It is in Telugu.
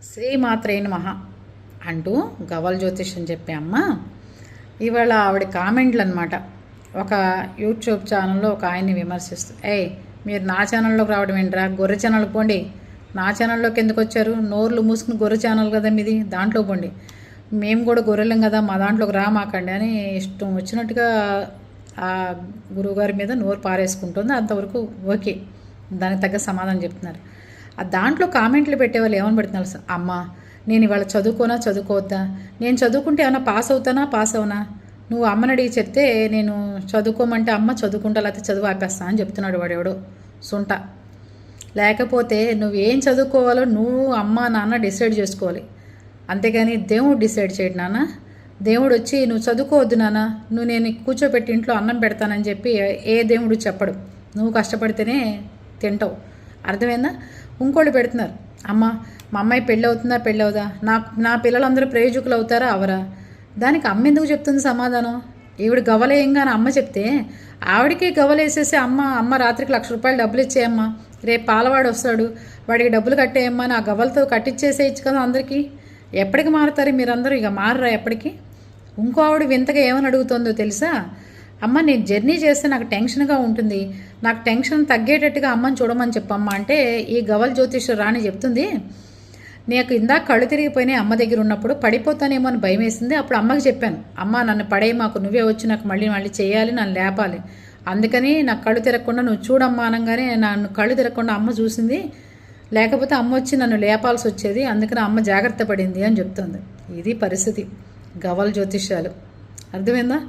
శ్రీమాత్రే నమః అంటూ గవ్వల జ్యోతిష్యం చెప్పే అమ్మ ఇవాళ ఆవిడ కామెంట్లు అనమాట. ఒక యూట్యూబ్ ఛానల్లో ఒక ఆయన్ని విమర్శిస్తూ, మీరు నా ఛానల్లోకి రావడం ఏంట్రా, గొర్రె ఛానల్కి పోండి, నా ఛానల్లోకి ఎందుకు వచ్చారు, నోర్లు మూసుకుని గొర్రె ఛానల్ కదా మీది, దాంట్లో పోండి, మేము కూడా గొర్రెలం కదా, మా దాంట్లోకి రామాకండి అని ఇష్టం వచ్చినట్టుగా ఆ గురువుగారి మీద నోరు పారేసుకుంటుంది. అంతవరకు ఓకే, దానికి తగ్గ సమాధానం చెప్తున్నారు. ఆ దాంట్లో కామెంట్లు పెట్టేవాళ్ళు ఏమని పెడుతున్నారు, అమ్మ నేను ఇవాళ చదువుకోనా చదువుకోవద్దా, నేను చదువుకుంటే ఏమన్నా పాస్ అవుతానా పాస్ అవునా, నువ్వు అమ్మని అడిగి చెప్తే నేను చదువుకోమంటే అమ్మ చదువుకుంటా లేకపోతే చదువు ఆపేస్తా అని చెప్తున్నాడు వాడెవడో సుంట. లేకపోతే నువ్వేం చదువుకోవాలో నువ్వు అమ్మ నాన్న డిసైడ్ చేసుకోవాలి, అంతేగాని దేవుడు డిసైడ్ చేయడు నాన్న. దేవుడు వచ్చి నువ్వు చదువుకోవద్దు నాన్న, నువ్వు నేను కూర్చోబెట్టి ఇంట్లో అన్నం పెడతానని చెప్పి ఏ దేవుడు చెప్పడు. నువ్వు కష్టపడితేనే తింటావు, అర్థమైందా? ఇంకోళ్ళు పెడుతున్నారు, అమ్మ మా అమ్మాయి పెళ్ళి అవుతుందా పెళ్ళి అవుదా, నా పిల్లలందరూ ప్రయోజకులు అవుతారా అవరా, దానికి అమ్మ ఎందుకు చెప్తుంది సమాధానం? ఈవిడ గవ్వలేయంగానే అమ్మ చెప్తే ఆవిడకి గవ్వలేసేసి అమ్మ రాత్రికి ₹1,00,000 డబ్బులు ఇచ్చేయమ్మా, రేపు పాలవాడు వస్తాడు వాడికి డబ్బులు కట్టేయమ్మా, నా గవ్వలతో కట్టించేసేయచ్చు కదా అందరికీ. ఎప్పటికి మారుతారు మీరందరూ, ఇక మారరా ఎప్పటికీ? ఇంకో ఆవిడ వింతగా ఏమని అడుగుతుందో తెలుసా, అమ్మ నేను జర్నీ చేస్తే నాకు టెన్షన్గా ఉంటుంది, నాకు టెన్షన్ తగ్గేటట్టుగా అమ్మని చూడమని చెప్పమ్మా అంటే ఈ గవ్వల జ్యోతిష్య రాణి చెప్తుంది, నాకు ఇందాక కళ్ళు తిరిగిపోయినాయి అమ్మ దగ్గర ఉన్నప్పుడు, పడిపోతానేమో అని భయం వేసింది, అప్పుడు అమ్మకి చెప్పాను, అమ్మ నన్ను పడే మాకు నువ్వే వచ్చి నాకు మళ్ళీ చేయాలి, నన్ను లేపాలి, అందుకని నాకు కళ్ళు తిరగకుండా నువ్వు చూడమ్మా అనగానే నన్ను కళ్ళు తిరగకుండా అమ్మ చూసింది, లేకపోతే అమ్మ వచ్చి నన్ను లేపాల్సి వచ్చేది, అందుకని అమ్మ జాగ్రత్త పడింది అని చెప్తుంది. ఇది పరిస్థితి గవ్వల జ్యోతిష్యాలు, అర్థమైందా?